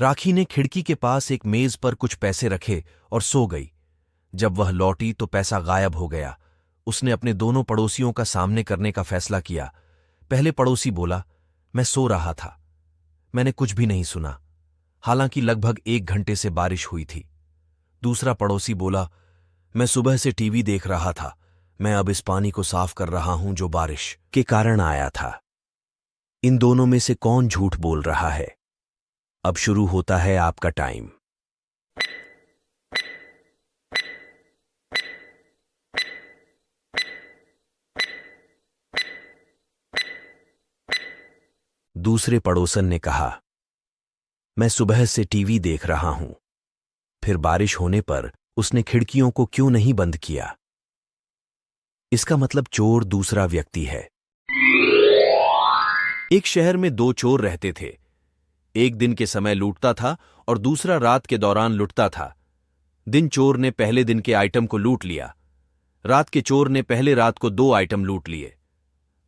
राखी ने खिड़की के पास एक मेज पर कुछ पैसे रखे और सो गई। जब वह लौटी तो पैसा गायब हो गया। उसने अपने दोनों पड़ोसियों का सामने करने का फैसला किया। पहले पड़ोसी बोला, मैं सो रहा था, मैंने कुछ भी नहीं सुना, हालांकि लगभग 1 घंटे से बारिश हुई थी। दूसरा पड़ोसी बोला, मैं सुबह से टीवी देख रहा था, मैं अब इस पानी को साफ कर रहा हूं जो बारिश के कारण आया था। इन दोनों में से कौन झूठ बोल रहा है? अब शुरू होता है आपका टाइम। दूसरे पड़ोसन ने कहा, मैं सुबह से टीवी देख रहा हूं, फिर बारिश होने पर उसने खिड़कियों को क्यों नहीं बंद किया? इसका मतलब चोर दूसरा व्यक्ति है। एक शहर में 2 चोर रहते थे। एक दिन के समय लूटता था और दूसरा रात के दौरान लुटता था। दिन चोर ने पहले दिन के आइटम को लूट लिया। रात के चोर ने पहले रात को 2 आइटम लूट लिए।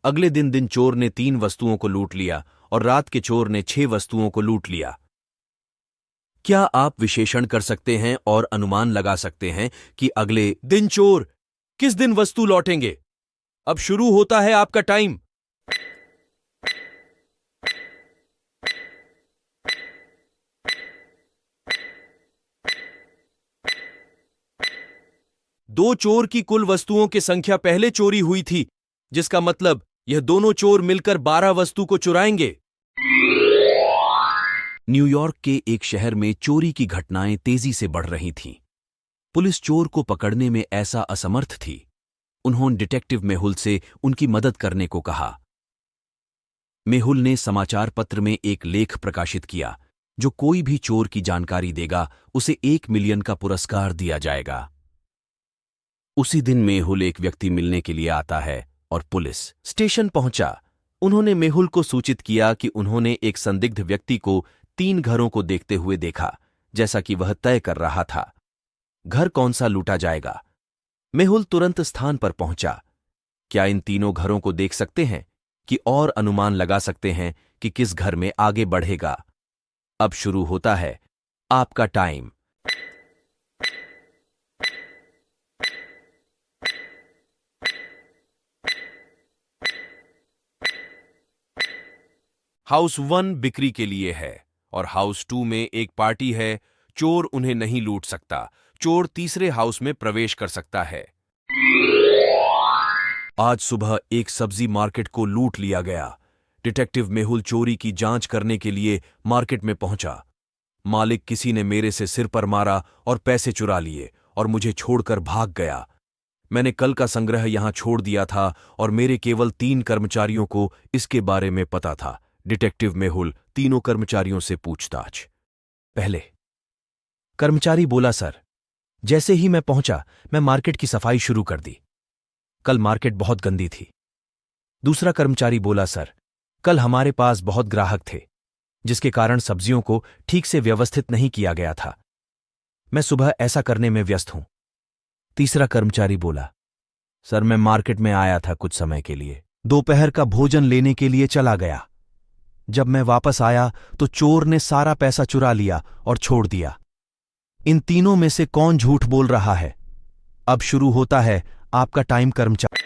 अगले दिन दिन चोर ने 3 वस्तुओं को लूट लिया और रात के चोर ने 6 वस्तुओं को लूट लिया। क्या आप विशेषण कर सकते हैं और अनुमान लगा सकते हैं कि अगले दिन चोर किस दिन वस्तु लौटेंगे? अब शुरू होता है आपका टाइम। दो चोर की कुल वस्तुओं की संख्या पहले चोरी हुई थी, जिसका मतलब यह दोनों चोर मिलकर 12 वस्तु को चुराएंगे। न्यूयॉर्क के एक शहर में चोरी की घटनाएं तेजी से बढ़ रही थीं। पुलिस चोर को पकड़ने में ऐसा असमर्थ थी। उन्होंने डिटेक्टिव मेहुल से उनकी मदद करने को कहा। मेहुल ने समाचार पत्र में एक लेख प्रकाशित किया, जो कोई भी चोर की जानकारी देगा उसे 1 मिलियन का पुरस्कार दिया जाएगा। उसी दिन मेहुल एक व्यक्ति मिलने के लिए आता है और पुलिस स्टेशन पहुंचा। उन्होंने मेहुल को सूचित किया कि उन्होंने एक संदिग्ध व्यक्ति को 3 घरों को देखते हुए देखा, जैसा कि वह तय कर रहा था। घर कौन सा लूटा जाएगा? मेहुल तुरंत स्थान पर पहुंचा। क्या इन तीनों घरों को देख सकते हैं कि और अनुमान लगा सकते हैं कि किस घर में आगे बढ़ेगा? अब शुरू होता है आपका टाइम। हाउस 1 बिक्री के लिए है और हाउस 2 में एक पार्टी है। चोर उन्हें नहीं लूट सकता। चोर तीसरे हाउस में प्रवेश कर सकता है। आज सुबह एक सब्जी मार्केट को लूट लिया गया। डिटेक्टिव मेहुल चोरी की जांच करने के लिए मार्केट में पहुंचा। मालिक किसी ने मेरे से सिर पर मारा और पैसे चुरा लिए और मुझे छोड़कर भाग गया। मैंने कल का संग्रह यहां छोड़ दिया था और मेरे केवल 3 कर्मचारियों को इसके बारे में पता था। डिटेक्टिव मेहुल तीनों कर्मचारियों से पूछताछ। पहले कर्मचारी बोला, सर, जैसे ही मैं पहुंचा मैं मार्केट की सफाई शुरू कर दी। कल मार्केट बहुत गंदी थी। दूसरा कर्मचारी बोला, सर, कल हमारे पास बहुत ग्राहक थे, जिसके कारण सब्जियों को ठीक से व्यवस्थित नहीं किया गया था। मैं सुबह ऐसा करने में व्यस्त हूं। तीसरा कर्मचारी बोला, सर, मैं मार्केट में आया था कुछ समय के लिए, दोपहर का भोजन लेने के लिए चला गया। जब मैं वापस आया तो चोर ने सारा पैसा चुरा लिया और छोड़ दिया। इन तीनों में से कौन झूठ बोल रहा है? अब शुरू होता है आपका टाइम, कर्मचारी।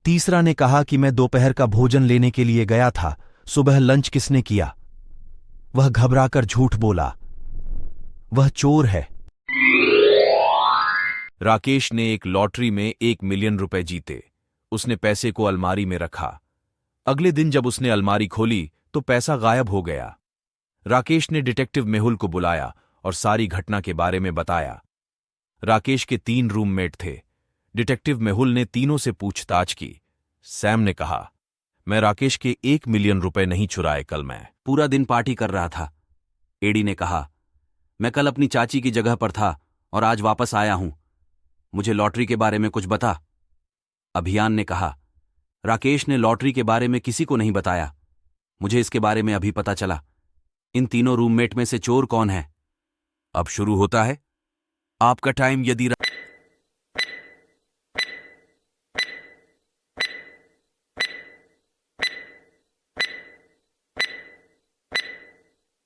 तीसरा ने कहा कि मैं दोपहर का भोजन लेने के लिए गया था। सुबह लंच किसने किया? वह घबराकर झूठ बोला। वह चोर है। राकेश ने एक लॉटरी में 1 मिलियन रुपए जीते। उसने पैसे को अलमारी में रखा। अगले दिन जब उसने अलमारी खोली तो पैसा गायब हो गया। राकेश ने डिटेक्टिव मेहुल को बुलाया और सारी घटना के बारे में बताया। राकेश के 3 रूममेट थे। डिटेक्टिव मेहुल ने तीनों से पूछताछ की। सैम ने कहा, मैं राकेश के 1 मिलियन रुपए नहीं चुराए, कल मैं पूरा दिन पार्टी कर रहा था। एडी ने कहा, मैं कल अपनी चाची की जगह पर था और आज वापस आया हूं। मुझे लॉटरी के बारे में कुछ बता। अभियान ने कहा, राकेश ने लॉटरी के बारे में किसी को नहीं बताया। मुझे इसके बारे में अभी पता चला। इन तीनों रूममेट में से चोर कौन है? अब शुरू होता है आपका टाइम। यदि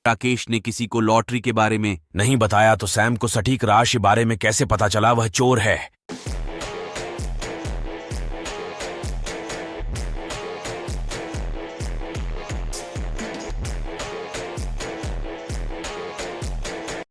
राकेश ने किसी को लॉटरी के बारे में नहीं बताया तो सैम को सटीक राशि बारे में कैसे पता चला? वह चोर है।